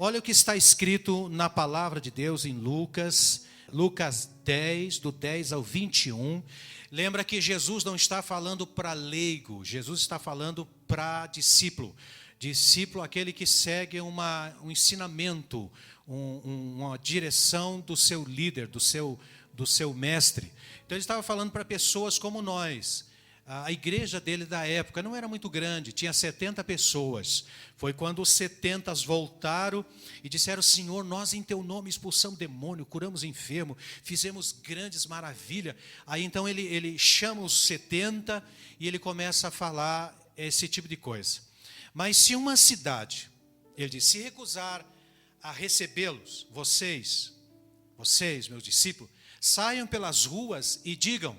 Olha o que está escrito na palavra de Deus em Lucas 10, do 10 ao 21. Lembra que Jesus não está falando para leigo, Jesus está falando para discípulo. Discípulo, aquele que segue um ensinamento, uma direção do seu líder, do seu mestre. Então ele estava falando para pessoas como nós. A igreja dele da época não era muito grande, tinha 70 pessoas. Foi quando os 70 voltaram e disseram: Senhor, nós em teu nome expulsamos demônio, curamos enfermo, fizemos grandes maravilhas. Aí então ele chama os 70 e ele começa a falar esse tipo de coisa. Mas se uma cidade, ele diz, se recusar a recebê-los, vocês, meus discípulos, saiam pelas ruas e digam: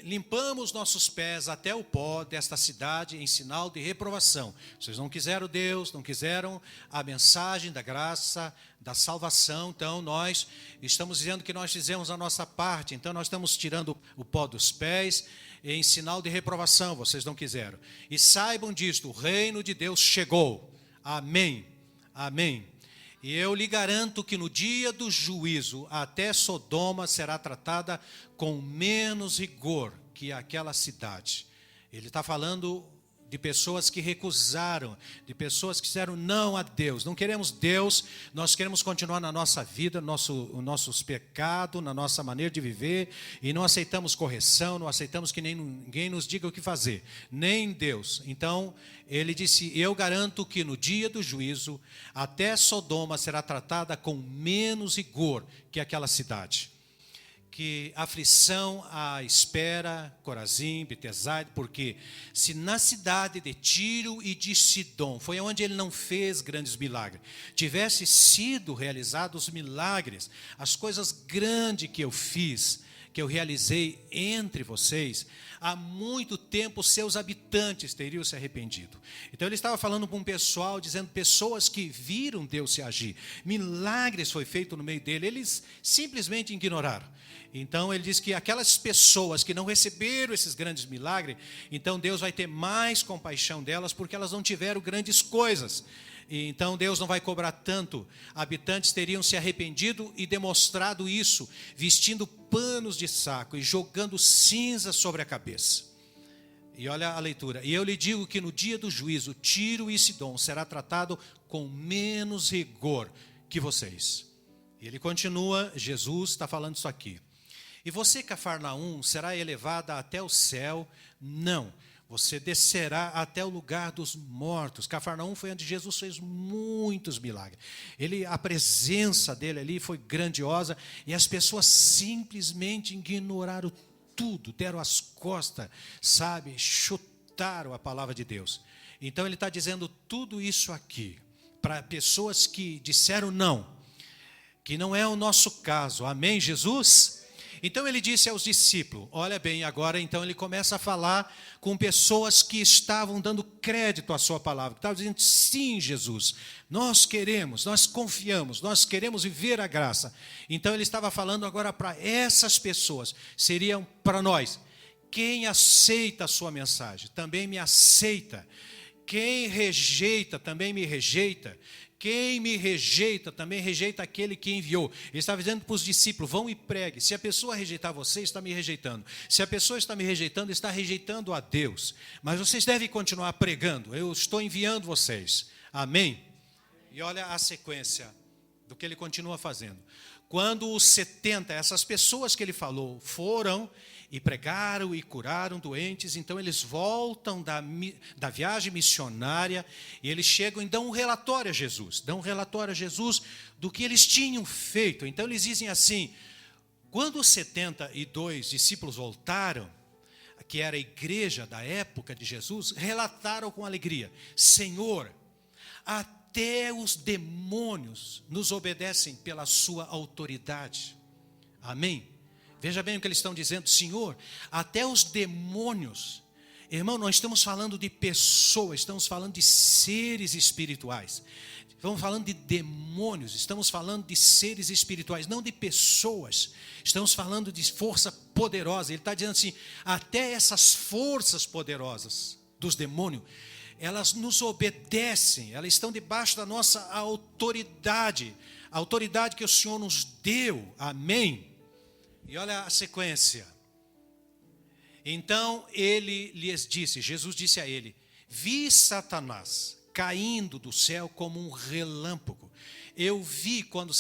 limpamos nossos pés até o pó desta cidade em sinal de reprovação. Vocês não quiseram Deus, não quiseram a mensagem da graça, da salvação. Então nós estamos dizendo que nós fizemos a nossa parte. Então nós estamos tirando o pó dos pés em sinal de reprovação. Vocês não quiseram. E saibam disto, o reino de Deus chegou. Amém. Amém. E eu lhe garanto que no dia do juízo, até Sodoma será tratada com menos rigor que aquela cidade. Ele está falando de pessoas que recusaram, de pessoas que disseram não a Deus. Não queremos Deus, nós queremos continuar na nossa vida, nossos pecados, na nossa maneira de viver, e não aceitamos correção, não aceitamos que ninguém nos diga o que fazer, nem Deus. Então, ele disse, eu garanto que no dia do juízo, até Sodoma será tratada com menos rigor que aquela cidade. Que aflição à espera, Corazim, Betesda, porque se na cidade de Tiro e de Sidom, foi onde ele não fez grandes milagres, tivesse sido realizados os milagres, as coisas grandes que eu fiz, que eu realizei entre vocês, há muito tempo seus habitantes teriam se arrependido. Então ele estava falando para um pessoal, dizendo pessoas que viram Deus se agir, milagres foi feito no meio dele, eles simplesmente ignoraram. Então ele diz que aquelas pessoas que não receberam esses grandes milagres, então Deus vai ter mais compaixão delas, porque elas não tiveram grandes coisas. E então Deus não vai cobrar tanto. Habitantes teriam se arrependido e demonstrado isso, vestindo panos de saco e jogando cinzas sobre a cabeça. E olha a leitura. E eu lhe digo que no dia do juízo, Tiro e Sidom será tratado com menos rigor que vocês. E ele continua, Jesus está falando isso aqui. E você, Cafarnaum, será elevada até o céu? Não, você descerá até o lugar dos mortos. Cafarnaum foi onde Jesus fez muitos milagres. A presença dele ali foi grandiosa e as pessoas simplesmente ignoraram tudo, deram as costas, sabe, chutaram a palavra de Deus. Então ele está dizendo tudo isso aqui para pessoas que disseram não, que não é o nosso caso. Amém, Jesus? Então ele disse aos discípulos, olha bem, agora então ele começa a falar com pessoas que estavam dando crédito à sua palavra, que estavam dizendo, sim, Jesus, nós queremos, nós confiamos, nós queremos viver a graça. Então ele estava falando agora para essas pessoas, seriam para nós, quem aceita a sua mensagem, também me aceita, quem rejeita, também me rejeita. Quem me rejeita, também rejeita aquele que enviou. Ele estava dizendo para os discípulos, vão e pregue. Se a pessoa rejeitar você, está me rejeitando. Se a pessoa está me rejeitando, está rejeitando a Deus. Mas vocês devem continuar pregando. Eu estou enviando vocês. Amém? E olha a sequência do que ele continua fazendo. Quando os 70, essas pessoas que ele falou, foram e pregaram e curaram doentes, então eles voltam da viagem missionária e eles chegam e dão um relatório a Jesus, do que eles tinham feito. Então eles dizem assim, quando os 72 discípulos voltaram, que era a igreja da época de Jesus, relataram com alegria, Senhor, até os demônios nos obedecem pela sua autoridade. Amém? Veja bem o que eles estão dizendo, Senhor, até os demônios. Irmão, nós estamos falando de pessoas, estamos falando de seres espirituais. Estamos falando de demônios, estamos falando de seres espirituais, não de pessoas. Estamos falando de força poderosa. Ele está dizendo assim, até essas forças poderosas dos demônios, elas nos obedecem, elas estão debaixo da nossa autoridade, a autoridade que o Senhor nos deu, amém? E olha a sequência. Então ele lhes disse, Jesus disse a ele, vi Satanás caindo do céu como um relâmpago. Eu vi quando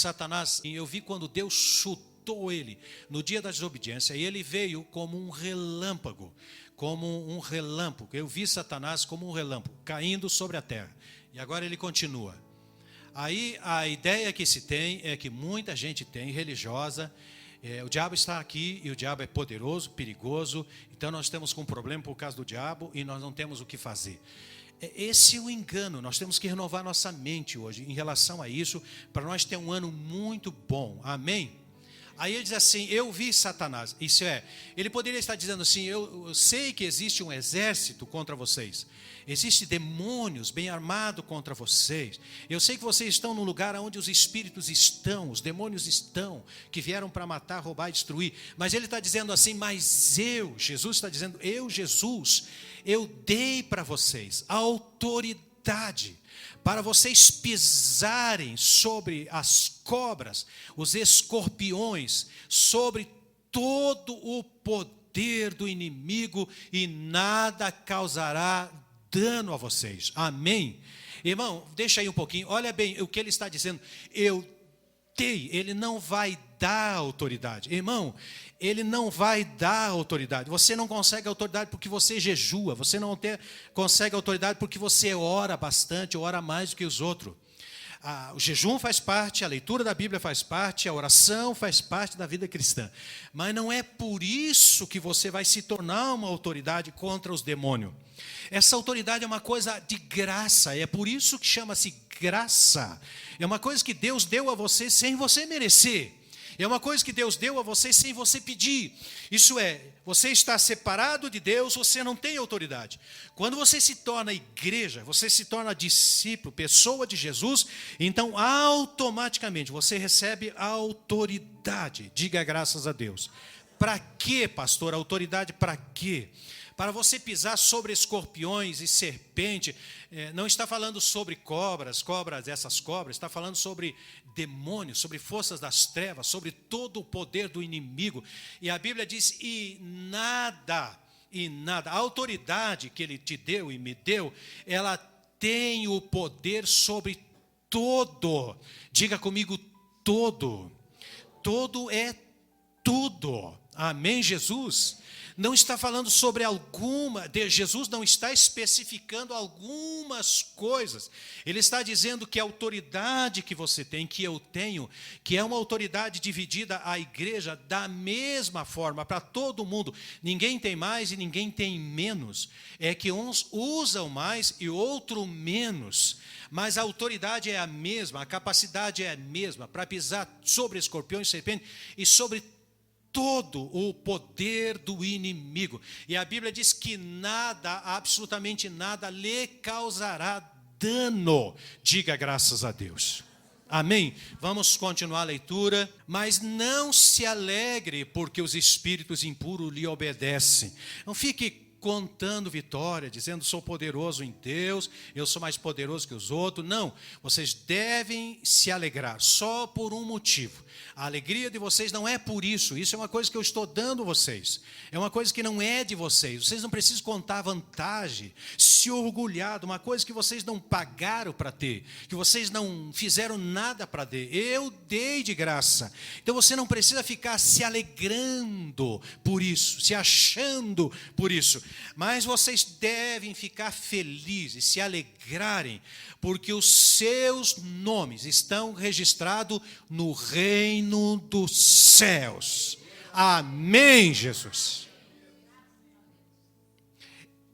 Deus chutou ele no dia da desobediência, e ele veio como um relâmpago, Eu vi Satanás como um relâmpago, caindo sobre a terra. E agora ele continua. Aí a ideia que se tem é que muita gente tem, religiosa, o diabo está aqui e o diabo é poderoso, perigoso, então nós estamos com um problema por causa do diabo e nós não temos o que fazer. Esse é o engano, nós temos que renovar nossa mente hoje em relação a isso, para nós ter um ano muito bom, amém? Aí ele diz assim, eu vi Satanás, ele poderia estar dizendo assim, eu sei que existe um exército contra vocês, existem demônios bem armados contra vocês, eu sei que vocês estão no lugar onde os espíritos estão, os demônios estão, que vieram para matar, roubar e destruir, mas ele está dizendo assim, mas Jesus está dizendo, Jesus, eu dei para vocês a autoridade, para vocês pisarem sobre as cobras, os escorpiões, sobre todo o poder do inimigo e nada causará dano a vocês. Amém? Irmão, deixa aí um pouquinho, olha bem o que ele está dizendo. Ele não vai dar autoridade. Irmão, ele não vai dar autoridade. Você não consegue autoridade porque você jejua. Você não consegue autoridade porque você ora bastante, ora mais do que os outros. O jejum faz parte, a leitura da Bíblia faz parte, a oração faz parte da vida cristã. Mas não é por isso que você vai se tornar uma autoridade contra os demônios. Essa autoridade é uma coisa de graça, é por isso que chama-se graça. É uma coisa que Deus deu a você sem você merecer. É uma coisa que Deus deu a você sem você pedir. Isso é, você está separado de Deus, você não tem autoridade. Quando você se torna igreja, você se torna discípulo, pessoa de Jesus, então automaticamente você recebe autoridade. Diga graças a Deus. Para quê, pastor? Autoridade para quê? Para você pisar sobre escorpiões e serpente, não está falando sobre essas cobras, está falando sobre demônios, sobre forças das trevas, sobre todo o poder do inimigo. E a Bíblia diz, nada, a autoridade que ele te deu e me deu, ela tem o poder sobre todo. Diga comigo, todo. Todo é tudo. Amém, Jesus? Não está falando sobre Jesus não está especificando algumas coisas. Ele está dizendo que a autoridade que você tem, que eu tenho, que é uma autoridade dividida à igreja da mesma forma para todo mundo. Ninguém tem mais e ninguém tem menos. É que uns usam mais e outros menos. Mas a autoridade é a mesma, a capacidade é a mesma para pisar sobre escorpiões, serpentes e sobre todo o poder do inimigo. E a Bíblia diz que nada, absolutamente nada, lhe causará dano. Diga graças a Deus. Amém? Vamos continuar a leitura. Mas não se alegre porque os espíritos impuros lhe obedecem. Não fique contando vitória, dizendo sou poderoso em Deus, eu sou mais poderoso que os outros. Não, vocês devem se alegrar só por um motivo. A alegria de vocês não é por isso, isso é uma coisa que eu estou dando a vocês, é uma coisa que não é de vocês não precisam contar vantagem, se orgulhar de uma coisa que vocês não pagaram para ter, que vocês não fizeram nada para ter, eu dei de graça. Então você não precisa ficar se alegrando por isso, se achando por isso, mas vocês devem ficar felizes, se alegrarem, porque os seus nomes estão registrados no reino dos céus. Amém, Jesus.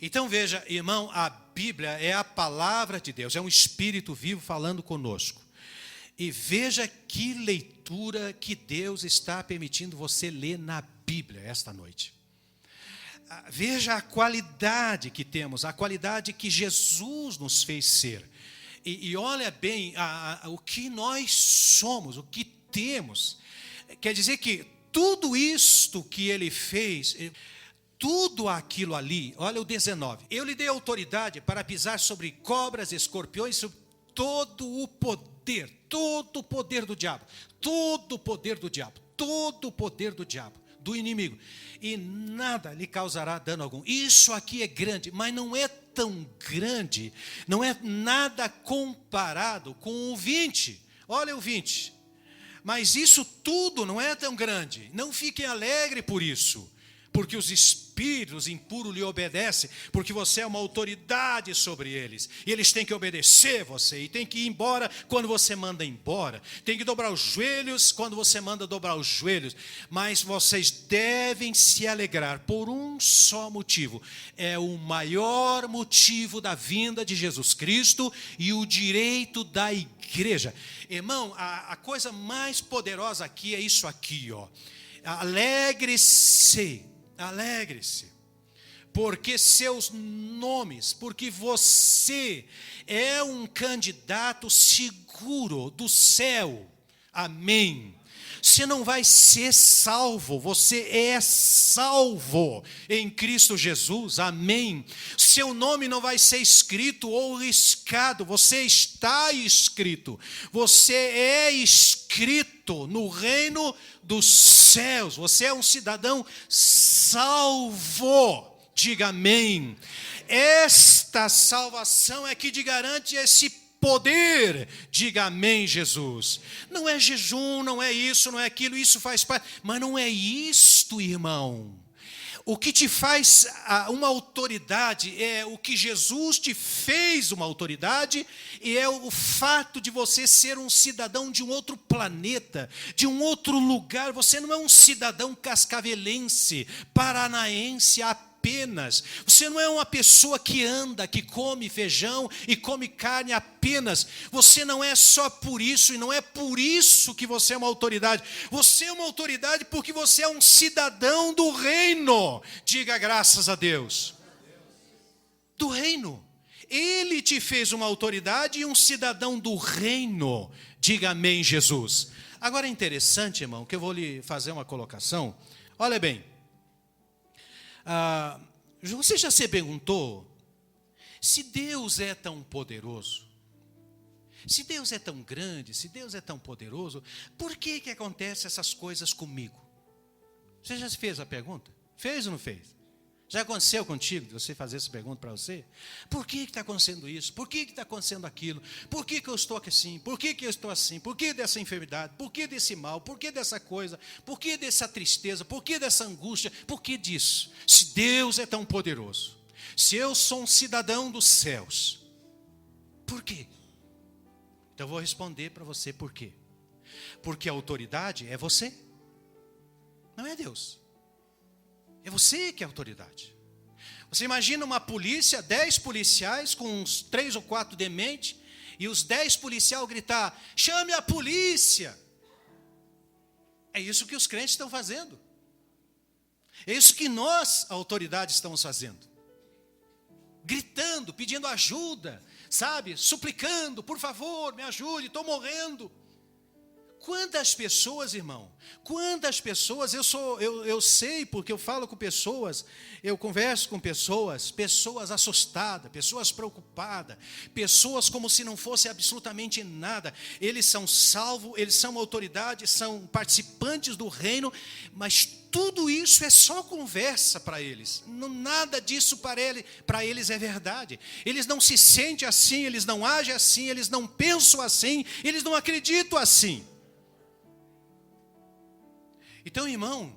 Então veja, irmão, a Bíblia é a palavra de Deus, é um Espírito vivo falando conosco. E veja que leitura que Deus está permitindo você ler na Bíblia esta noite. Veja a qualidade que temos, a qualidade que Jesus nos fez ser. E olha bem o que nós somos, o que temos. Quer dizer que tudo isto que ele fez, tudo aquilo ali, olha o 19. Eu lhe dei autoridade para pisar sobre cobras, escorpiões, sobre todo o poder do diabo, todo o poder do diabo, todo o poder do diabo, do inimigo, e nada lhe causará dano algum. Isso aqui é grande, mas não é tão grande, não é nada comparado com o 20. Olha o 20. Mas isso tudo não é tão grande. Não fiquem alegres por isso, porque os espíritos impuros lhe obedecem, porque você é uma autoridade sobre eles, e eles têm que obedecer você, e tem que ir embora quando você manda embora, tem que dobrar os joelhos quando você manda dobrar os joelhos, mas vocês devem se alegrar por um só motivo, é o maior motivo da vinda de Jesus Cristo e o direito da igreja. Irmão, a coisa mais poderosa aqui é isso aqui, ó. Alegre-se, porque seus nomes, porque você é um candidato seguro do céu, amém. Você não vai ser salvo, você é salvo em Cristo Jesus, amém. Seu nome não vai ser escrito ou riscado, você está escrito, você é escrito no reino dos céus, você é um cidadão salvo, diga amém. Esta salvação é que te garante esse poder, diga amém, Jesus. Não é jejum, não é isso, não é aquilo, isso faz parte, mas não é isto, irmão. O que te faz uma autoridade é o que Jesus te fez uma autoridade, e é o fato de você ser um cidadão de um outro planeta, de um outro lugar. Você não é um cidadão cascavelense, paranaense apenas. Você não é uma pessoa que anda, que come feijão e come carne apenas. Você não é só por isso, e não é por isso que você é uma autoridade. Você é uma autoridade porque você é um cidadão do reino. Diga graças a Deus. Do reino. Ele te fez uma autoridade e um cidadão do reino. Diga amém, Jesus. Agora é interessante, irmão, que eu vou lhe fazer uma colocação. Olha bem. Você já se perguntou, se Deus é tão poderoso, se Deus é tão grande, se Deus é tão poderoso, por que acontecem essas coisas comigo? Você já se fez a pergunta? Fez ou não fez? Já aconteceu contigo, de você fazer essa pergunta para você? Por que está acontecendo isso? Por que está acontecendo aquilo? Por que eu estou assim? Por que eu estou assim? Por que dessa enfermidade? Por que desse mal? Por que dessa coisa? Por que dessa tristeza? Por que dessa angústia? Por que disso? Se Deus é tão poderoso, se eu sou um cidadão dos céus, por quê? Então eu vou responder para você por quê. Porque a autoridade é você, não é Deus. É você que é a autoridade. Você imagina uma polícia, 10 policiais com uns 3 ou 4 dementes, e os 10 policiais gritar, chame a polícia. É isso que os crentes estão fazendo. É isso que nós, a autoridade, estamos fazendo. Gritando, pedindo ajuda, sabe? Suplicando, por favor, me ajude, estou morrendo. Quantas pessoas, irmão, quantas pessoas, eu sei porque eu falo com pessoas, eu converso com pessoas assustadas, pessoas preocupadas, pessoas como se não fosse absolutamente nada. Eles são salvos, eles são autoridade, são participantes do reino, mas tudo isso é só conversa para eles. Nada disso para eles é verdade. Eles não se sentem assim, eles não agem assim, eles não pensam assim, eles não acreditam assim. Então, irmão,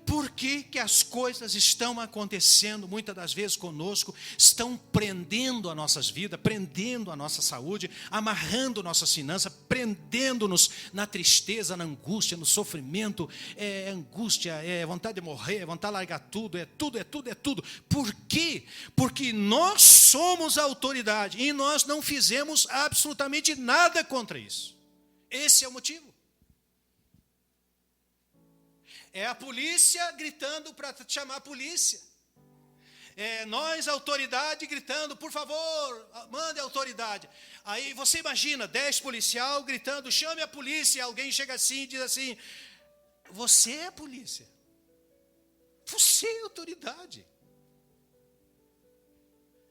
por que as coisas estão acontecendo muitas das vezes conosco, estão prendendo as nossas vidas, prendendo a nossa saúde, amarrando nossas finanças, prendendo-nos na tristeza, na angústia, no sofrimento, angústia, vontade de morrer, vontade de largar tudo, é tudo. Por quê? Porque nós somos a autoridade e nós não fizemos absolutamente nada contra isso. Esse é o motivo. É a polícia gritando para chamar a polícia. É nós, a autoridade, gritando, por favor, mande a autoridade. Aí você imagina, 10 policiais gritando, chame a polícia. Alguém chega assim e diz assim, você é a polícia. Você é autoridade.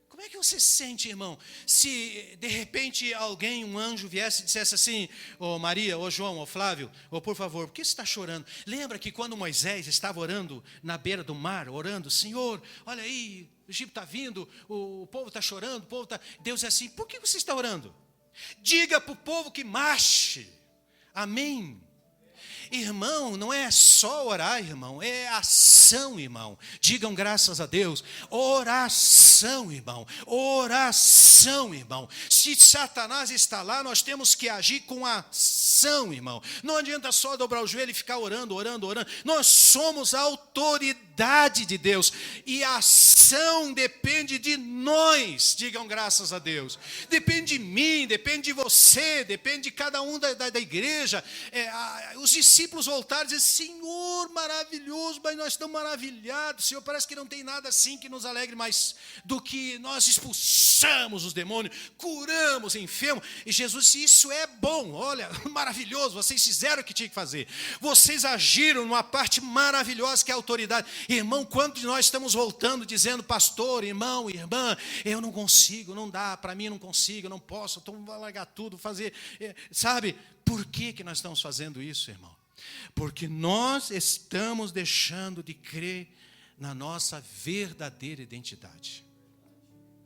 Como é que você se sente, irmão, se de repente alguém, um anjo viesse e dissesse assim, ô Maria, ô João, ô Flávio, ô por favor, por que você está chorando? Lembra que quando Moisés estava orando na beira do mar, orando, Senhor, olha aí, o Egito está vindo, o povo está chorando, Deus é assim, por que você está orando? Diga para o povo que marche, amém? Irmão, não é só orar, irmão, é ação, irmão. Digam graças a Deus. Oração, irmão. Oração, irmão. Se Satanás está lá, nós temos que agir com ação, irmão. Não adianta só dobrar o joelho e ficar orando. Nós somos a autoridade de Deus. E a ação depende de nós. Digam graças a Deus. Depende de mim, depende de você, depende de cada um da igreja. Os discípulos voltaram e disseram, Senhor, maravilhoso, mas nós estamos maravilhados, Senhor, parece que não tem nada assim que nos alegre mais do que nós expulsamos os demônios, curamos enfermos, e Jesus disse, isso é bom, olha, maravilhoso, vocês fizeram o que tinha que fazer, vocês agiram numa parte maravilhosa que é a autoridade. Irmão, quantos de nós estamos voltando dizendo, pastor, irmão, irmã, eu não consigo, não dá, para mim não consigo, eu não posso, eu vou largar tudo, fazer, sabe, por que nós estamos fazendo isso, irmão? Porque nós estamos deixando de crer na nossa verdadeira identidade.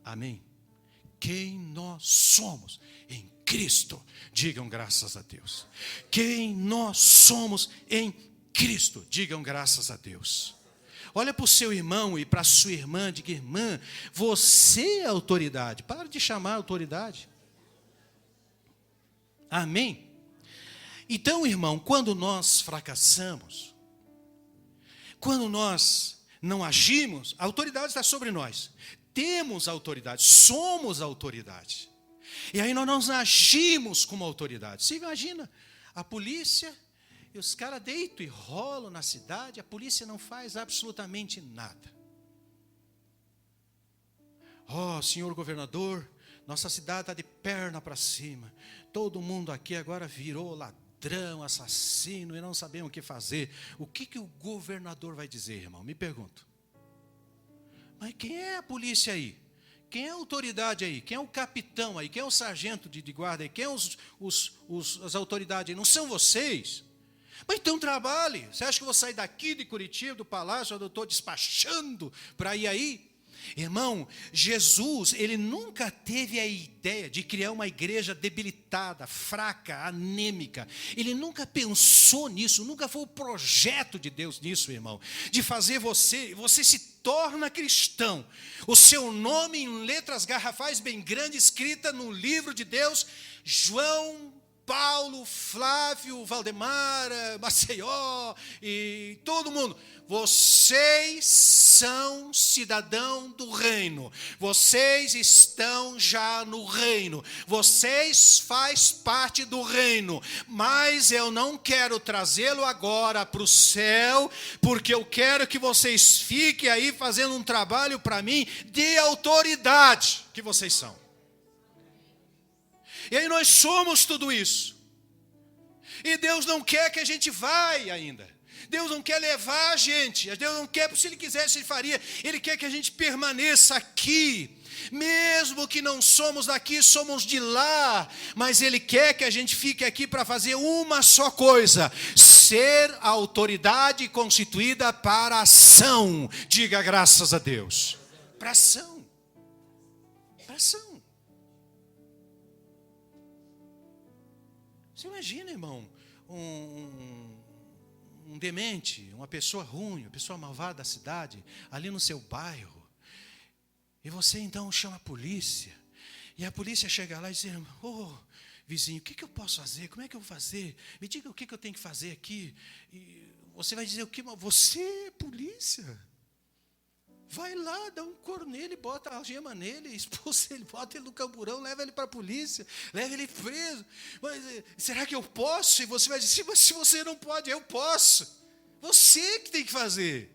Amém? Quem nós somos em Cristo. Digam graças a Deus. Quem nós somos em Cristo. Digam graças a Deus. Olha para o seu irmão e para a sua irmã. Diga, irmã, você é autoridade. Para de chamar autoridade. Amém? Então, irmão, quando nós fracassamos, quando nós não agimos, a autoridade está sobre nós. Temos autoridade, somos autoridade. E aí nós não agimos como autoridade. Você imagina, a polícia, e os caras deitam e rolam na cidade, a polícia não faz absolutamente nada. Senhor governador, nossa cidade está de perna para cima. Todo mundo aqui agora virou ladrão, assassino, e não sabemos o que fazer. O que o governador vai dizer, irmão? Me pergunto. Mas quem é a polícia aí? Quem é a autoridade aí? Quem é o capitão aí? Quem é o sargento de guarda aí? Quem é as autoridades aí? Não são vocês? Mas então trabalhe. Você acha que eu vou sair daqui de Curitiba, do palácio, onde eu estou despachando para ir aí? Irmão, Jesus, ele nunca teve a ideia de criar uma igreja debilitada, fraca, anêmica. Ele nunca pensou nisso, nunca foi o projeto de Deus nisso, irmão. De fazer você se torna cristão. O seu nome em letras garrafais bem grandes, escrita no livro de Deus, João, Paulo, Flávio, Valdemar, Maceió e todo mundo. Vocês são cidadão do reino. Vocês estão já no reino. Vocês fazem parte do reino. Mas eu não quero trazê-lo agora para o céu, porque eu quero que vocês fiquem aí fazendo um trabalho para mim de autoridade que vocês são. E aí nós somos tudo isso. E Deus não quer que a gente vá ainda. Deus não quer levar a gente. Deus não quer, se Ele quisesse, Ele faria. Ele quer que a gente permaneça aqui. Mesmo que não somos daqui, somos de lá. Mas Ele quer que a gente fique aqui para fazer uma só coisa. Ser a autoridade constituída para ação. Diga graças a Deus. Para ação. Para ação. Você imagina, irmão, um demente, uma pessoa ruim, uma pessoa malvada da cidade, ali no seu bairro, e você então chama a polícia, e a polícia chega lá e diz, vizinho, o que eu posso fazer? Como é que eu vou fazer? Me diga o que eu tenho que fazer aqui. E você vai dizer o que? Você é polícia? Vai lá, dá um couro nele, bota a algema nele, expulsa ele, bota ele no camburão, leva ele para a polícia, leva ele preso. Mas será que eu posso? E você vai dizer, mas se você não pode, eu posso. Você que tem que fazer.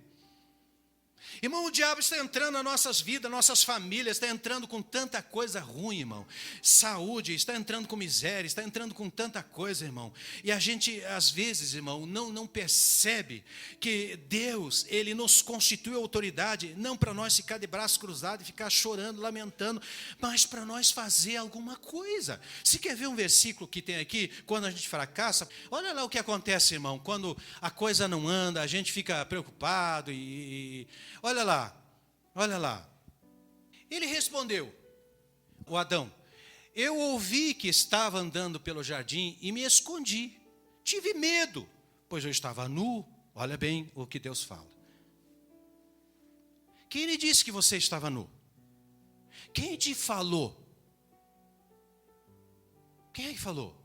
Irmão, o diabo está entrando nas nossas vidas, nossas famílias, está entrando com tanta coisa ruim, irmão. Saúde, está entrando com miséria, está entrando com tanta coisa, irmão. E a gente, às vezes, irmão, não percebe que Deus, Ele nos constitui autoridade, não para nós ficar de braços cruzados e ficar chorando, lamentando, mas para nós fazer alguma coisa. Se quer ver um versículo que tem aqui, quando a gente fracassa, olha lá o que acontece, irmão, quando a coisa não anda, a gente fica preocupado e olha lá. Ele respondeu, o Adão, eu ouvi que estava andando pelo jardim e me escondi. Tive medo, pois eu estava nu. Olha bem o que Deus fala. Quem lhe disse que você estava nu? Quem te falou? Quem é que falou?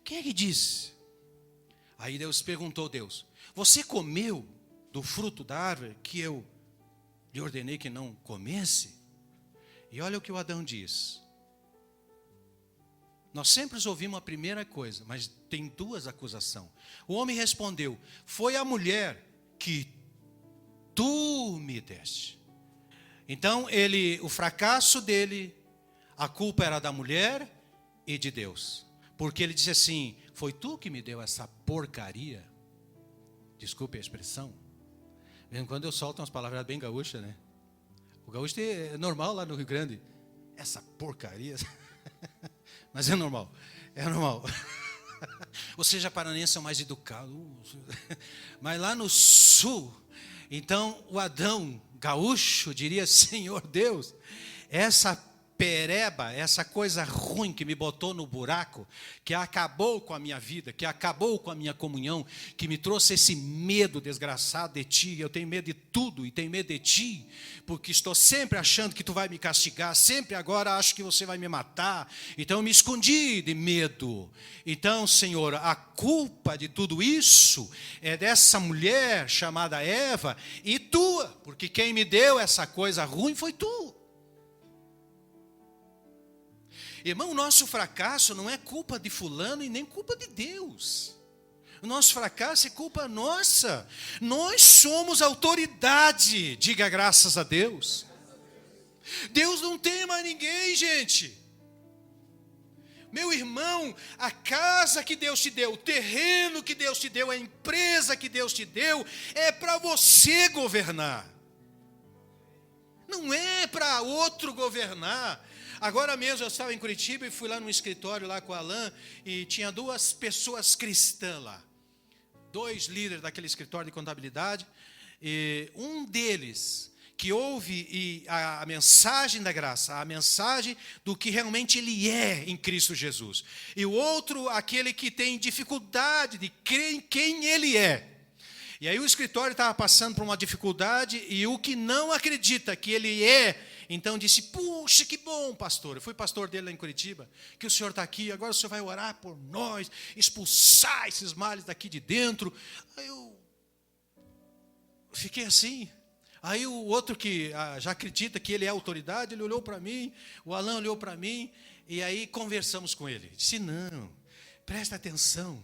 Quem é que disse? Aí Deus perguntou, você comeu do fruto da árvore que eu lhe ordenei que não comesse? E olha o que o Adão diz. Nós sempre ouvimos a primeira coisa, mas tem duas acusações. O homem respondeu, foi a mulher que tu me deste. Então, o fracasso dele, a culpa era da mulher e de Deus. Porque ele disse assim, foi tu que me deu essa porcaria? Desculpe a expressão. Mesmo quando eu solto umas palavras bem gaúchas, né? O gaúcho é normal lá no Rio Grande. Essa porcaria. Mas é normal. Os seja paranenses são mais educados. Mas lá no sul, então o Adão gaúcho diria, Senhor Deus, essa pereba, essa coisa ruim que me botou no buraco, que acabou com a minha vida, que acabou com a minha comunhão, que me trouxe esse medo desgraçado de ti. Eu tenho medo de tudo e tenho medo de ti, porque estou sempre achando que tu vai me castigar, sempre agora acho que você vai me matar. Então eu me escondi de medo. Então, Senhor, a culpa de tudo isso é dessa mulher chamada Eva e tua, porque quem me deu essa coisa ruim foi tu. Irmão, o nosso fracasso não é culpa de fulano e nem culpa de Deus. O nosso fracasso é culpa nossa. Nós somos autoridade. Diga graças a Deus. Deus não tem mais ninguém, gente. Meu irmão, a casa que Deus te deu, o terreno que Deus te deu, a empresa que Deus te deu, é para você governar. Não é para outro governar. Agora mesmo eu estava em Curitiba e fui lá no escritório lá com o Alain e tinha 2 pessoas cristãs lá. 2 líderes daquele escritório de contabilidade. E um deles que ouve a mensagem da graça, a mensagem do que realmente ele é em Cristo Jesus. E o outro, aquele que tem dificuldade de crer em quem ele é. E aí o escritório estava passando por uma dificuldade e o que não acredita que ele é, então disse, puxa, que bom, pastor. Eu fui pastor dele lá em Curitiba, que o senhor está aqui, agora o senhor vai orar por nós, expulsar esses males daqui de dentro. Aí eu fiquei assim. Aí o outro que já acredita que ele é autoridade, ele olhou para mim, o Alain olhou para mim, e aí conversamos com ele. Disse, não, presta atenção,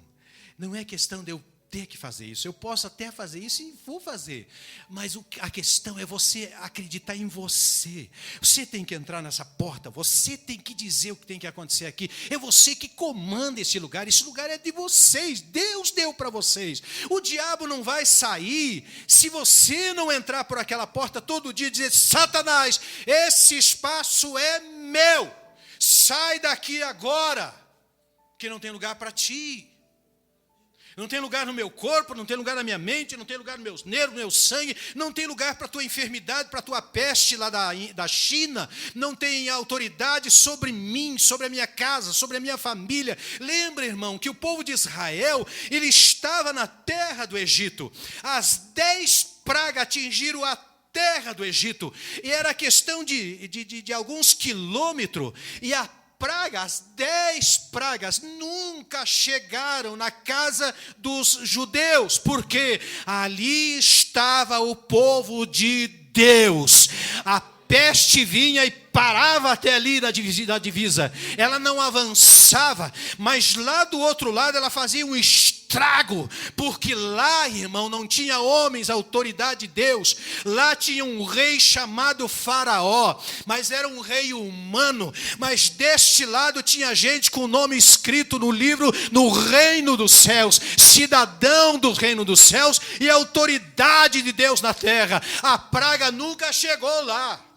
não é questão de eu ter que fazer isso, eu posso até fazer isso e vou fazer, mas a questão é você acreditar em você. Você tem que entrar nessa porta, você tem que dizer o que tem que acontecer aqui, é você que comanda esse lugar é de vocês, Deus deu para vocês. O diabo não vai sair se você não entrar por aquela porta todo dia e dizer, Satanás, esse espaço é meu, sai daqui agora, que não tem lugar para ti. Não tem lugar no meu corpo, não tem lugar na minha mente, não tem lugar nos meus nervos, no meu sangue, não tem lugar para a tua enfermidade, para a tua peste lá da China, não tem autoridade sobre mim, sobre a minha casa, sobre a minha família. Lembra, irmão, que o povo de Israel, ele estava na terra do Egito. As 10 pragas atingiram a terra do Egito, e era questão de alguns quilômetros, e as 10 pragas nunca chegaram na casa dos judeus, porque ali estava o povo de Deus. A peste vinha e parava até ali na divisa, ela não avançava, mas lá do outro lado ela fazia um estágio estrago, porque lá, irmão, não tinha homens, autoridade de Deus. Lá tinha um rei chamado Faraó, mas era um rei humano. Mas deste lado tinha gente com o nome escrito no livro, no reino dos céus, cidadão do reino dos céus e autoridade de Deus na terra. A praga nunca chegou lá.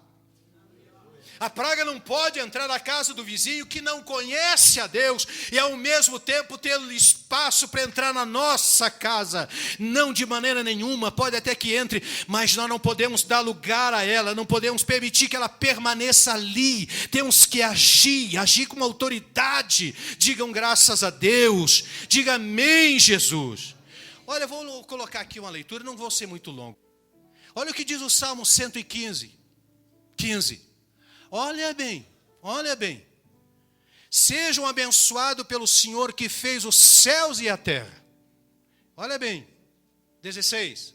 A praga não pode entrar na casa do vizinho que não conhece a Deus e ao mesmo tempo ter espaço para entrar na nossa casa. Não, de maneira nenhuma, pode até que entre, mas nós não podemos dar lugar a ela, não podemos permitir que ela permaneça ali. Temos que agir com autoridade. Digam graças a Deus, diga amém, Jesus. Olha, eu vou colocar aqui uma leitura, não vou ser muito longo. Olha o que diz o Salmo 115, 15. Olha bem. Sejam abençoados pelo Senhor que fez os céus e a terra. Olha bem, 16.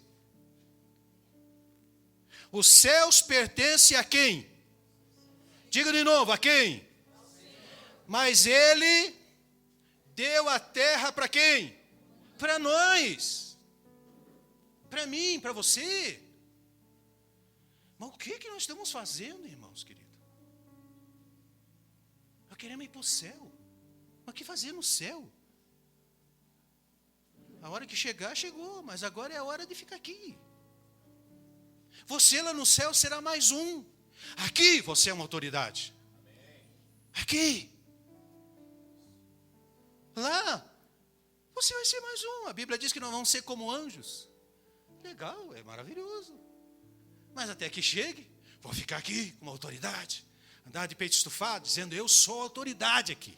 Os céus pertencem a quem? Diga de novo, a quem? Mas Ele deu a terra para quem? Para nós. Para mim, para você. Mas o que nós estamos fazendo, irmãos queridos? Nós queremos ir para o céu. Mas o que fazer no céu? A hora que chegar, chegou. Mas agora é a hora de ficar aqui. Você lá no céu será mais um. Aqui você é uma autoridade. Aqui. Lá, você vai ser mais um. A Bíblia diz que nós vamos ser como anjos. Legal, é maravilhoso. Mas até que chegue, vou ficar aqui com uma autoridade. Andar de peito estufado, dizendo, eu sou autoridade aqui.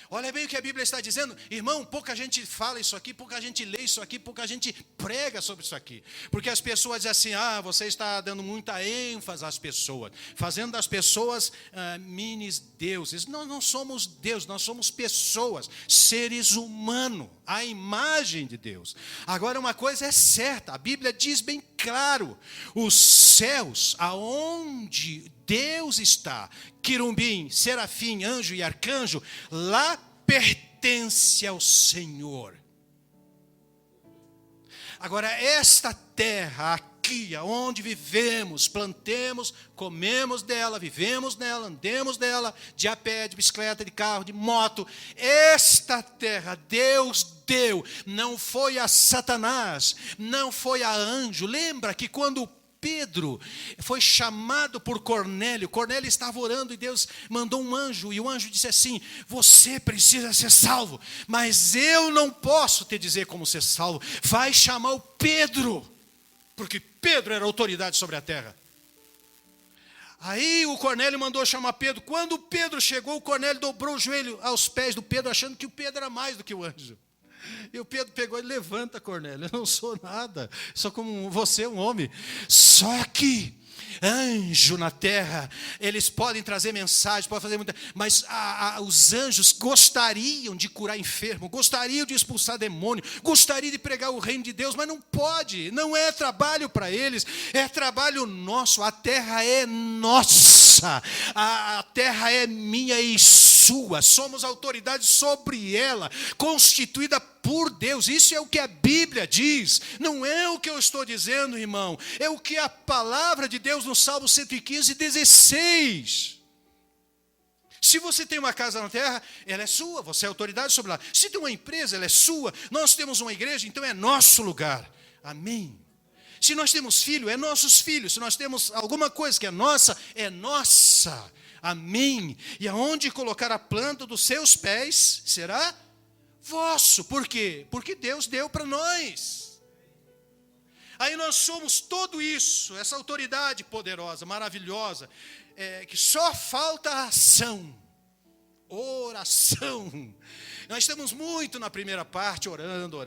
Olha bem o que a Bíblia está dizendo. Irmão, pouca gente fala isso aqui, pouca gente lê isso aqui, pouca gente prega sobre isso aqui. Porque as pessoas dizem assim, você está dando muita ênfase às pessoas, fazendo das pessoas minis deuses. Nós não somos Deus, nós somos pessoas, seres humanos, a imagem de Deus. Agora uma coisa é certa, a Bíblia diz bem claro, os céus, aonde Deus está, querubim, serafim, anjo e arcanjo, lá pertence ao Senhor. Agora, esta terra aqui, onde vivemos, plantemos, comemos dela, vivemos nela, andemos dela, de a pé, de bicicleta, de carro, de moto, esta terra Deus deu, não foi a Satanás, não foi a anjo. Lembra que quando Pedro foi chamado por Cornélio estava orando e Deus mandou um anjo, e o anjo disse assim, você precisa ser salvo, mas eu não posso te dizer como ser salvo, vai chamar o Pedro, porque Pedro era autoridade sobre a terra. Aí o Cornélio mandou chamar Pedro. Quando Pedro chegou, o Cornélio dobrou o joelho aos pés do Pedro, achando que o Pedro era mais do que o anjo. E o Pedro pegou e levanta, Cornélio, eu não sou nada, sou como você, um homem. Só que anjo na terra, eles podem trazer mensagens, podem fazer muita, mas os anjos gostariam de curar enfermo, gostariam de expulsar demônio, gostariam de pregar o reino de Deus, mas não pode, não é trabalho para eles, é trabalho nosso. A terra é nossa, a terra é minha e sua, somos autoridade sobre ela, constituída por Deus. Isso é o que a Bíblia diz, não é o que eu estou dizendo, irmão, é o que a palavra de Deus no Salmo 115, 16. Se você tem uma casa na terra, ela é sua, você é autoridade sobre ela. Se tem uma empresa, ela é sua. Nós temos uma igreja, então é nosso lugar. Amém. Se nós temos filho, é nossos filhos. Se nós temos alguma coisa que é nossa, é nossa. Amém. E aonde colocar a planta dos seus pés, será vosso. Por quê? Porque Deus deu para nós. Aí nós somos tudo isso, essa autoridade poderosa, maravilhosa, que só falta a ação, oração. Nós estamos muito na primeira parte, orando,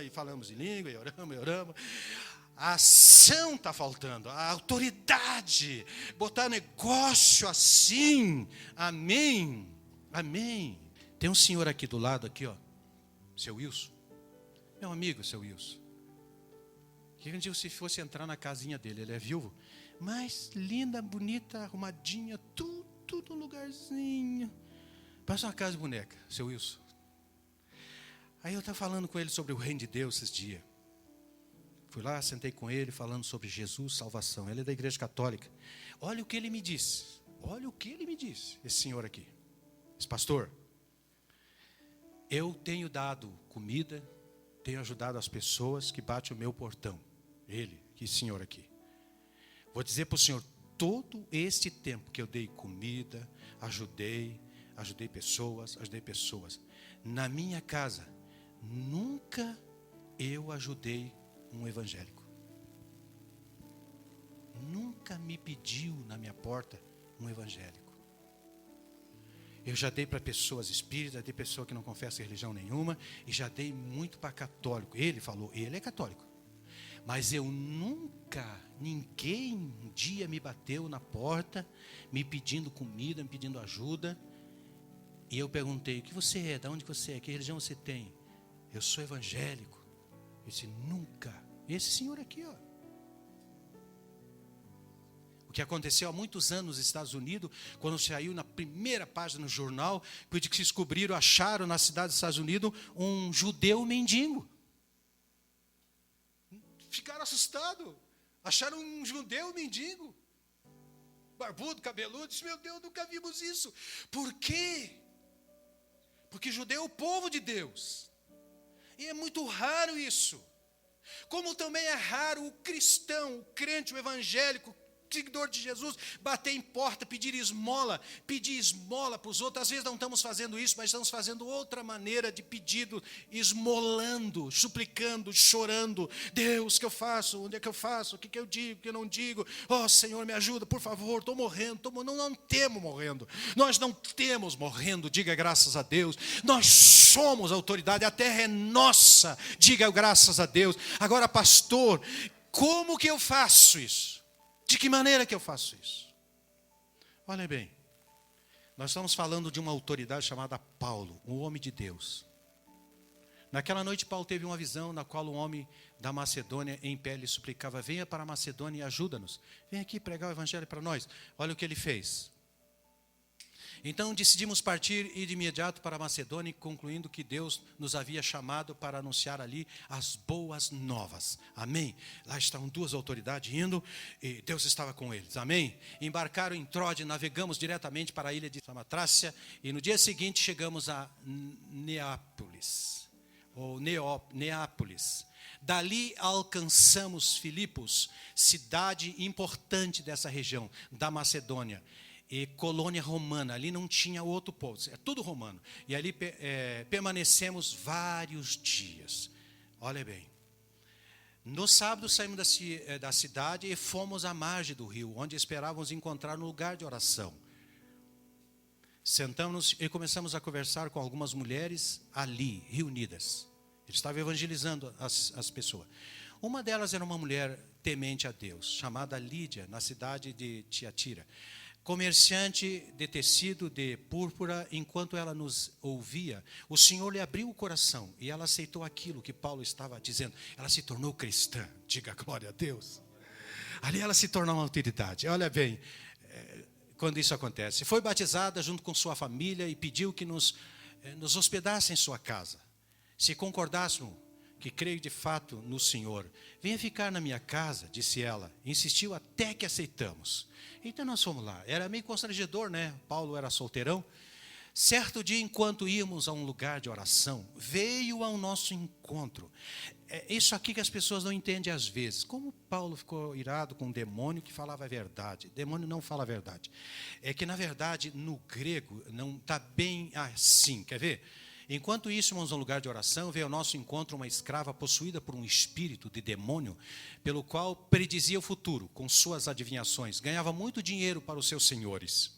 e falamos em língua, e oramos. A ação está faltando, a autoridade, botar negócio assim, amém, amém. Tem um senhor aqui do lado, aqui, ó, seu Wilson, meu amigo, seu Wilson. Que um dia se fosse entrar na casinha dele, ele é viúvo, mas linda, bonita, arrumadinha, tudo no lugarzinho. Parece uma casa de boneca, seu Wilson. Aí eu estava falando com ele sobre o reino de Deus esses dias. Fui lá, sentei com ele, falando sobre Jesus, salvação. Ele é da igreja católica. Olha o que ele me disse. Olha o que ele me disse, esse senhor aqui. Esse pastor. Eu tenho dado comida, tenho ajudado as pessoas que batem o meu portão. Ele, que senhor aqui. Vou dizer para o senhor, todo este tempo que eu dei comida, ajudei pessoas. Na minha casa, nunca eu ajudei um evangélico. Nunca me pediu na minha porta um evangélico. Eu já dei para pessoas espíritas, dei pessoa que não confessa religião nenhuma, e já dei muito para católico. Ele falou, ele é católico. Mas eu nunca, ninguém um dia me bateu na porta, me pedindo comida, me pedindo ajuda. E eu perguntei, o que você é? De onde você é? Que religião você tem? Eu sou evangélico. Eu disse, nunca. Esse senhor aqui, ó. O que aconteceu há muitos anos nos Estados Unidos, quando saiu na primeira página no jornal, porque se descobriram, acharam na cidade dos Estados Unidos um judeu mendigo. Ficaram assustados. Acharam um judeu mendigo. Barbudo, cabeludo. Disse, meu Deus, nunca vimos isso. Por quê? Porque judeu é o povo de Deus. E é muito raro isso. Como também é raro o cristão, o crente, o evangélico, seguidor de Jesus, bater em porta, pedir esmola para os outros. Às vezes não estamos fazendo isso, mas estamos fazendo outra maneira de pedido, esmolando, suplicando, chorando. Deus, o que eu faço? Onde é que eu faço? O que eu digo? O que eu não digo? Oh, Senhor, me ajuda, por favor, estou morrendo. Não temos morrendo. Nós não temos morrendo, diga graças a Deus. Nós somos autoridade, a terra é nossa, diga graças a Deus. Agora, pastor, como que eu faço isso? De que maneira que eu faço isso? Olha bem, nós estamos falando de uma autoridade chamada Paulo, um homem de Deus. Naquela noite Paulo teve uma visão na qual um homem da Macedônia em pé lhe suplicava, venha para a Macedônia e ajuda-nos. Vem aqui pregar o evangelho para nós. Olha o que ele fez. Então decidimos partir e ir de imediato para a Macedônia, concluindo que Deus nos havia chamado para anunciar ali as boas novas. Amém? Lá estavam duas autoridades indo e Deus estava com eles. Amém? Embarcaram em Troade, navegamos diretamente para a ilha de Samatrácia e no dia seguinte chegamos a Neápolis. Dali alcançamos Filipos, cidade importante dessa região, da Macedônia. E colônia romana, ali não tinha outro povo, é tudo romano. E ali permanecemos vários dias. Olha bem, no sábado saímos da cidade e fomos à margem do rio, onde esperávamos encontrar um lugar de oração. Sentamos e começamos a conversar com algumas mulheres ali, reunidas. Ele estava evangelizando as pessoas. Uma delas era uma mulher temente a Deus, chamada Lídia, na cidade de Tiatira. Comerciante de tecido de púrpura, enquanto ela nos ouvia, o Senhor lhe abriu o coração e ela aceitou aquilo que Paulo estava dizendo. Ela se tornou cristã, diga glória a Deus. Ali ela se tornou uma autoridade. Olha bem, quando isso acontece. Foi batizada junto com sua família e pediu que nos hospedasse em sua casa. Se concordássemos que creio de fato no Senhor, venha ficar na minha casa, disse ela. Insistiu até que aceitamos. Então nós fomos lá. Era meio constrangedor, né? Paulo era solteirão. Certo dia, enquanto íamos a um lugar de oração, veio ao nosso encontro. Isso aqui que as pessoas não entendem às vezes. Como Paulo ficou irado com um demônio que falava a verdade. Demônio não fala a verdade. É que, na verdade, no grego, não está bem assim. Quer ver? Enquanto isso, íamos a um lugar de oração, veio ao nosso encontro uma escrava possuída por um espírito de demônio, pelo qual predizia o futuro, com suas adivinhações. Ganhava muito dinheiro para os seus senhores.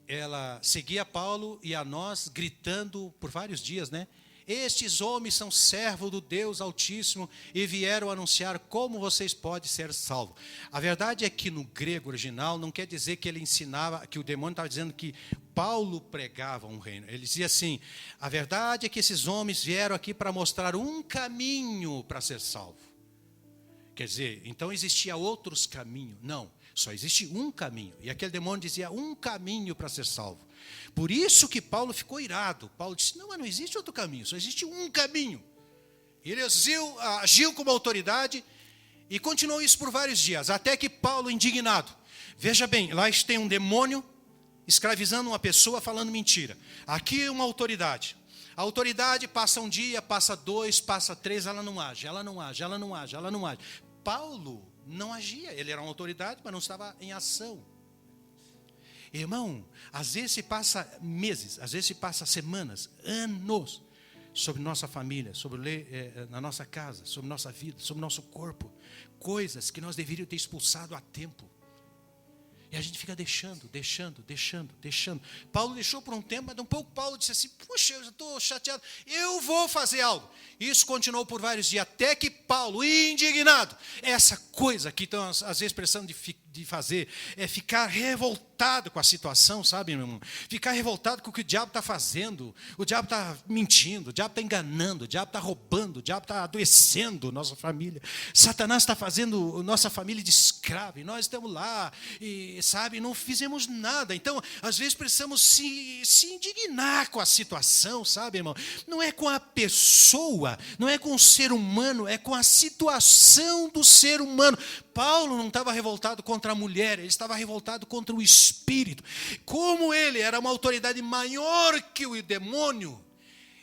Ela seguia Paulo e a nós, gritando por vários dias, né? Estes homens são servos do Deus Altíssimo e vieram anunciar como vocês podem ser salvos. A verdade é que no grego original não quer dizer que ele ensinava, que o demônio estava dizendo que Paulo pregava um reino. Ele dizia assim, a verdade é que esses homens vieram aqui para mostrar um caminho para ser salvo. Quer dizer, então existia outros caminhos? Não. Só existe um caminho. E aquele demônio dizia um caminho para ser salvo. Por isso que Paulo ficou irado. Paulo disse, não, mas não existe outro caminho, só existe um caminho. Ele agiu como autoridade e continuou isso por vários dias, até que Paulo, indignado, veja bem, lá tem um demônio escravizando uma pessoa falando mentira. Aqui uma autoridade. A autoridade passa um dia, passa 2, passa 3, ela não age. Paulo não agia, ele era uma autoridade, mas não estava em ação. Irmão, às vezes se passa meses, às vezes se passa semanas, anos, sobre nossa família, na nossa casa, sobre nossa vida, sobre nosso corpo. Coisas que nós deveríamos ter expulsado a tempo. E a gente fica deixando. Paulo deixou por um tempo, mas um pouco Paulo disse assim, puxa, eu já estou chateado, eu vou fazer algo. Isso continuou por vários dias, até que Paulo, indignado, essa coisa que estão às vezes precisando de fazer, é ficar revoltado com a situação, sabe, meu irmão? Ficar revoltado com o que o diabo está fazendo. O diabo está mentindo, o diabo está enganando, o diabo está roubando, o diabo está adoecendo nossa família. Satanás está fazendo nossa família de escravo, e nós estamos lá, e sabe, não fizemos nada. Então, às vezes precisamos se indignar com a situação, sabe, irmão? Não é com a pessoa, não é com o ser humano, é com a situação do ser humano. Paulo não estava revoltado contra a mulher, ele estava revoltado contra o espírito. Como ele era uma autoridade maior que o demônio,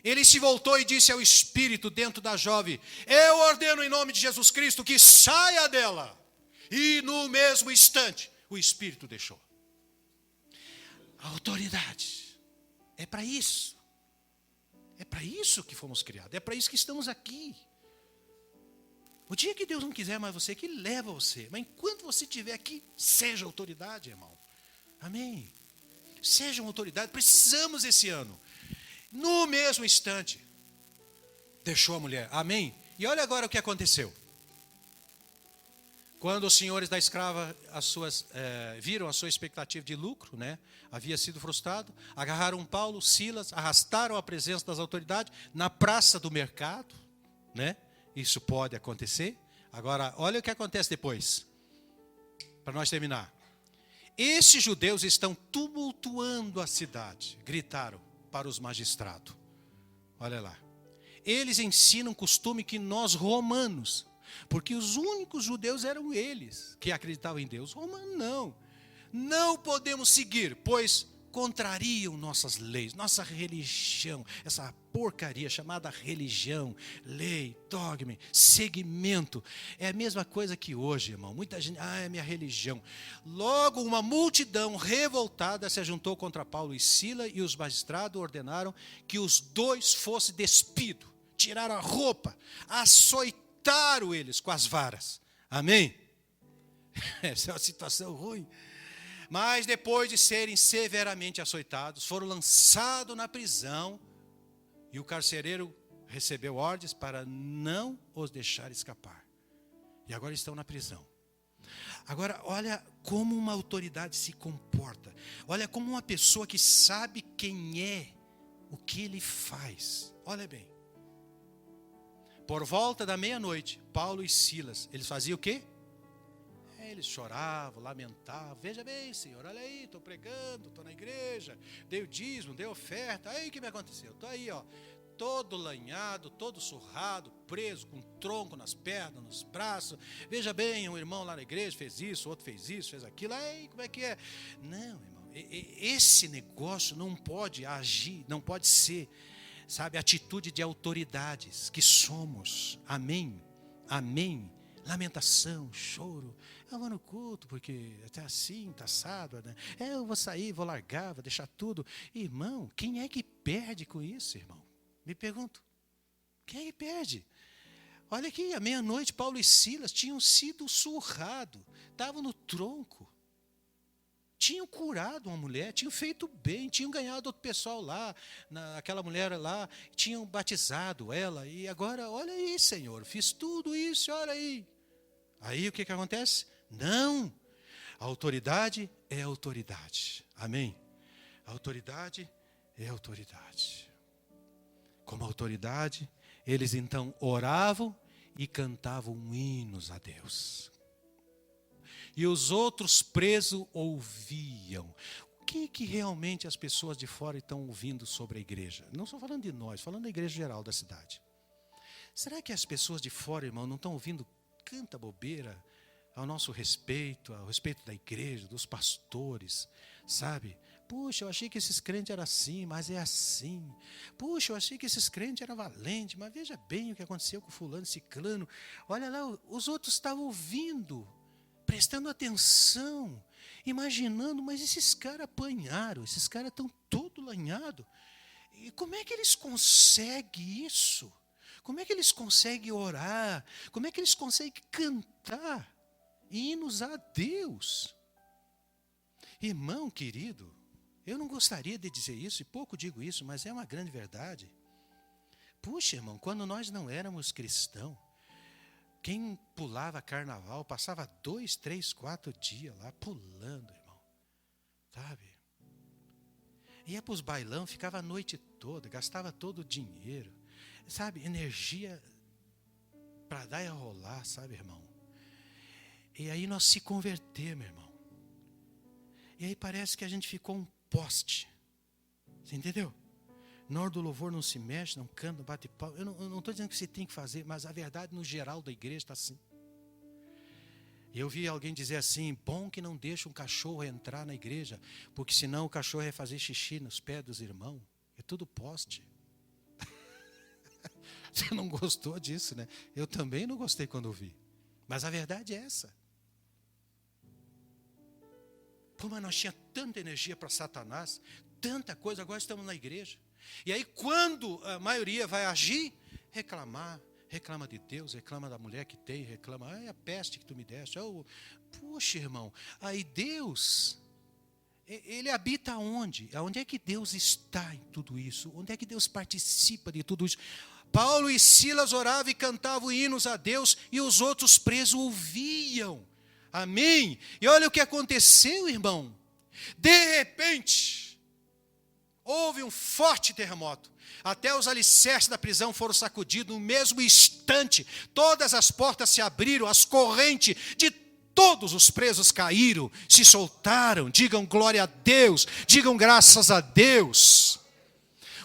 ele se voltou e disse ao espírito dentro da jovem, eu ordeno em nome de Jesus Cristo que saia dela. E no mesmo instante, o espírito deixou. A autoridade é para isso. É para isso que fomos criados, é para isso que estamos aqui. O dia que Deus não quiser mais você, que leva você. Mas enquanto você estiver aqui, seja autoridade, irmão. Amém? Seja uma autoridade. Precisamos esse ano. No mesmo instante, deixou a mulher. Amém? E olha agora o que aconteceu. Quando os senhores da escrava, viram a sua expectativa de lucro, né? Havia sido frustrado, agarraram Paulo, Silas, arrastaram a presença das autoridades na praça do mercado, né? Isso pode acontecer. Agora, olha o que acontece depois. Para nós terminar. Estes judeus estão tumultuando a cidade. Gritaram para os magistrados. Olha lá. Eles ensinam um costume que nós romanos, porque os únicos judeus eram eles que acreditavam em Deus. Romanos não podemos seguir, pois contrariam nossas leis, nossa religião, essa porcaria chamada religião, lei, dogma, segmento. É a mesma coisa que hoje, irmão. Muita gente, é minha religião. Logo, uma multidão revoltada se juntou contra Paulo e Silas, e os magistrados ordenaram que os dois fossem despidos. Tiraram a roupa, açoitaram eles com as varas. Amém? Essa é uma situação ruim. Mas depois de serem severamente açoitados, foram lançados na prisão, e o carcereiro recebeu ordens para não os deixar escapar. E agora estão na prisão. Agora, olha como uma autoridade se comporta. Olha como uma pessoa que sabe quem é, o que ele faz. Olha bem. Por volta da meia-noite, Paulo e Silas, eles faziam o quê? Eles choravam, lamentavam. Veja bem, Senhor, olha aí, estou pregando, estou na igreja, dei o dízimo, dei oferta. Aí o que me aconteceu? Estou aí, todo lanhado, todo surrado, preso, com tronco nas pernas, nos braços. Veja bem, um irmão lá na igreja fez isso, outro fez isso, fez aquilo. Aí como é que é? Não, irmão, esse negócio não pode agir, não pode ser, sabe, atitude de autoridades que somos. Amém? Amém? Lamentação, choro. Eu vou no culto porque até assim, está assado, né? Eu vou sair, vou largar, vou deixar tudo. Irmão, quem é que perde com isso, irmão? Me pergunto. Quem é que perde? Olha aqui, à meia-noite, Paulo e Silas tinham sido surrados, estavam no tronco. Tinham curado uma mulher, tinham feito bem, tinham ganhado outro pessoal lá, aquela mulher lá, tinham batizado ela. E agora, olha aí, Senhor, fiz tudo isso, olha aí. Aí o que acontece? Não, a autoridade é autoridade. Amém? A autoridade é autoridade. Como autoridade, eles então oravam e cantavam hinos a Deus. e os outros presos ouviam. O que realmente as pessoas de fora estão ouvindo sobre a igreja? Não estou falando de nós, falando da igreja geral da cidade. Será que as pessoas de fora, irmão, não estão ouvindo tanta bobeira ao nosso respeito, ao respeito da igreja, dos pastores, sabe? Puxa, eu achei que esses crentes eram assim, mas é assim. Puxa, eu achei que esses crentes eram valentes, mas veja bem o que aconteceu com fulano, ciclano. Olha lá, os outros estavam ouvindo, prestando atenção, imaginando, mas esses caras apanharam, esses caras estão todos lanhados. E como é que eles conseguem isso? Como é que eles conseguem orar? Como é que eles conseguem cantar hinos a Deus? Irmão querido, eu não gostaria de dizer isso, e pouco digo isso, mas é uma grande verdade. Puxa, irmão, quando nós não éramos cristãos, quem pulava carnaval passava 2, 3, 4 dias lá pulando, irmão. Sabe? Ia para os bailão, ficava a noite toda, gastava todo o dinheiro. Sabe, energia para dar e rolar, sabe, irmão? E aí nós se convertemos, irmão. E aí parece que a gente ficou um poste. Você entendeu? Na hora do louvor não se mexe, não canta, não bate pau. Eu não estou dizendo que você tem que fazer, mas a verdade no geral da igreja está assim. E eu vi alguém dizer assim, bom que não deixa um cachorro entrar na igreja, porque senão o cachorro ia fazer xixi nos pés dos irmãos. É tudo poste. Você não gostou disso, né? Eu também não gostei quando ouvi. Mas a verdade é essa. Pô, mas nós tínhamos tanta energia para Satanás, tanta coisa, agora estamos na igreja. E aí quando a maioria vai agir, reclama de Deus, reclama da mulher que tem, reclama, a peste que tu me deste. Puxa, irmão, aí Deus, Ele habita onde? Onde é que Deus está em tudo isso? Onde é que Deus participa de tudo isso? Paulo e Silas oravam e cantavam hinos a Deus e os outros presos ouviam. Amém? E olha o que aconteceu, irmão. De repente, houve um forte terremoto. Até os alicerces da prisão foram sacudidos no mesmo instante. Todas as portas se abriram, as correntes de todos os presos caíram, se soltaram. Digam glória a Deus, digam graças a Deus.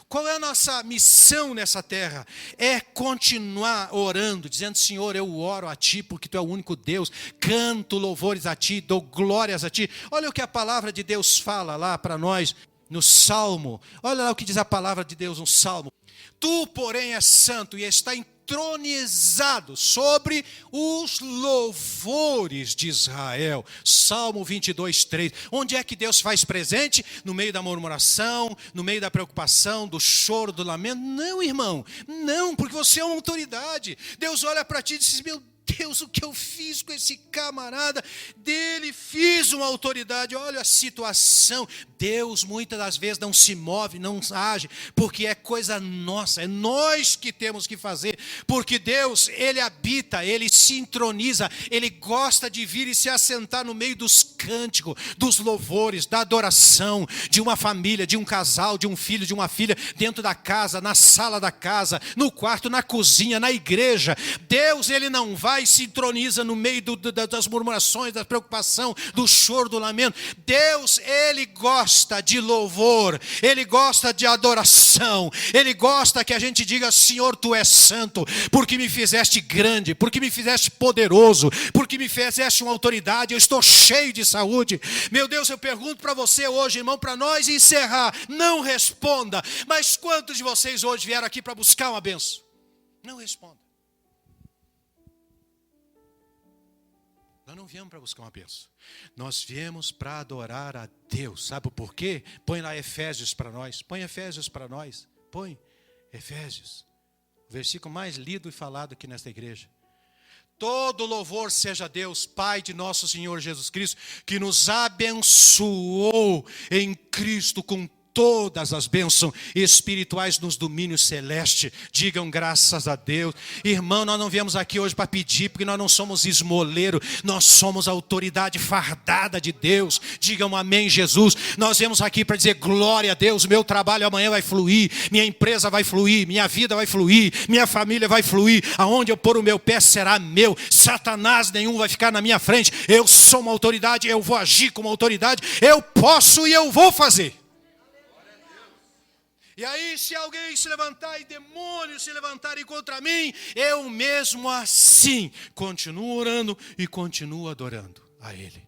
Qual é a nossa missão nessa terra? É continuar orando, dizendo, Senhor, eu oro a Ti, porque Tu é o único Deus. Canto louvores a Ti, dou glórias a Ti. Olha o que a palavra de Deus fala lá para nós, no Salmo. Olha lá o que diz a palavra de Deus no Salmo. Tu, porém, és santo e está entronizado sobre os louvores de Israel. Salmo 22, 3. Onde é que Deus faz presente? No meio da murmuração, no meio da preocupação, do choro, do lamento? Não, irmão, não, porque você é uma autoridade. Deus olha para ti e diz, meu Deus, o que eu fiz com esse camarada? Dele fiz uma autoridade. Olha a situação. Deus muitas das vezes não se move, não age, porque é coisa nossa, é nós que temos que fazer, porque Deus, Ele habita, Ele se introniza, Ele gosta de vir e se assentar no meio dos cânticos, dos louvores, da adoração, de uma família, de um casal, de um filho, de uma filha, dentro da casa, na sala da casa, no quarto, na cozinha, na igreja. Deus, Ele não vai e se introniza no meio das murmurações, da preocupação, do choro, do lamento. Deus, Ele gosta de louvor, Ele gosta de adoração, Ele gosta que a gente diga, Senhor, Tu és santo, porque me fizeste grande, porque me fizeste poderoso, porque me fizeste uma autoridade, eu estou cheio de saúde. Meu Deus, eu pergunto para você hoje, irmão, para nós encerrar, não responda, mas quantos de vocês hoje vieram aqui para buscar uma bênção? Não responda. Nós não viemos para buscar uma bênção. Nós viemos para adorar a Deus. Sabe por quê? Põe lá Efésios para nós. Põe Efésios para nós. Põe Efésios. O versículo mais lido e falado aqui nesta igreja. Todo louvor seja a Deus, Pai de nosso Senhor Jesus Cristo, que nos abençoou em Cristo com todas as bênçãos espirituais nos domínios celestes. Digam graças a Deus. Irmão, nós não viemos aqui hoje para pedir, porque nós não somos esmoleiro, nós somos a autoridade fardada de Deus. Digam amém, Jesus. Nós viemos aqui para dizer glória a Deus. Meu trabalho amanhã vai fluir, minha empresa vai fluir, minha vida vai fluir, minha família vai fluir. Aonde eu pôr o meu pé será meu. Satanás nenhum vai ficar na minha frente. Eu sou uma autoridade, eu vou agir como autoridade, eu posso e eu vou fazer. E aí, se alguém se levantar e demônios se levantarem contra mim, eu mesmo assim continuo orando e continuo adorando a Ele.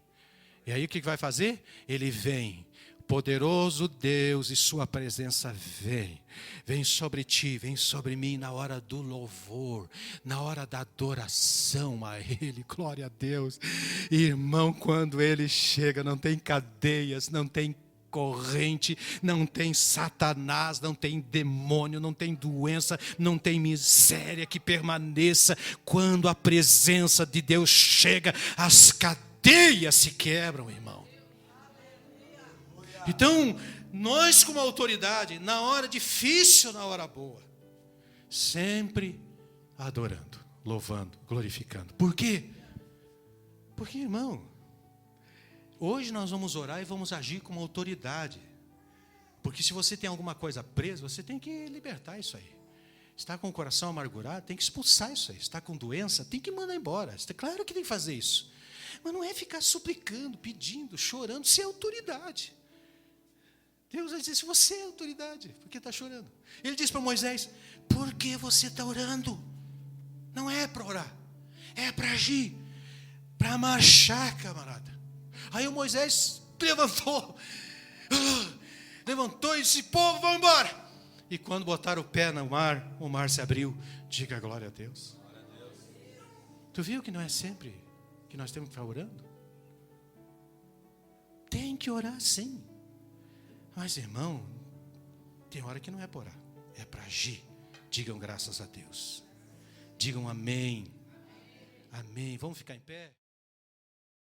E aí o que vai fazer? Ele vem, poderoso Deus, e sua presença vem sobre ti, vem sobre mim na hora do louvor, na hora da adoração a Ele. Glória a Deus. Irmão, quando Ele chega, não tem cadeias, não tem corrente, não tem Satanás, não tem demônio, não tem doença, não tem miséria que permaneça. Quando a presença de Deus chega, as cadeias se quebram, irmão. Então, nós como autoridade, na hora difícil, na hora boa, sempre adorando, louvando, glorificando. Por quê? Porque, irmão, hoje nós vamos orar e vamos agir como autoridade. Porque se você tem alguma coisa presa, você tem que libertar isso aí. Está com o coração amargurado, tem que expulsar isso aí. Está com doença, tem que mandar embora. Claro que tem que fazer isso. Mas não é ficar suplicando, pedindo, chorando, se é autoridade. Deus vai dizer, se você é autoridade, por que está chorando? Ele diz para Moisés, por que você está orando? Não é para orar, é para agir, para marchar, camarada. Aí o Moisés levantou e disse, povo, vamos embora. E quando botaram o pé no mar, o mar se abriu. Diga glória a Deus. Tu viu que não é sempre que nós temos que ficar orando? Tem que orar sim. Mas irmão, tem hora que não é para orar, é para agir. Digam graças a Deus. Digam amém. Amém. Vamos ficar em pé?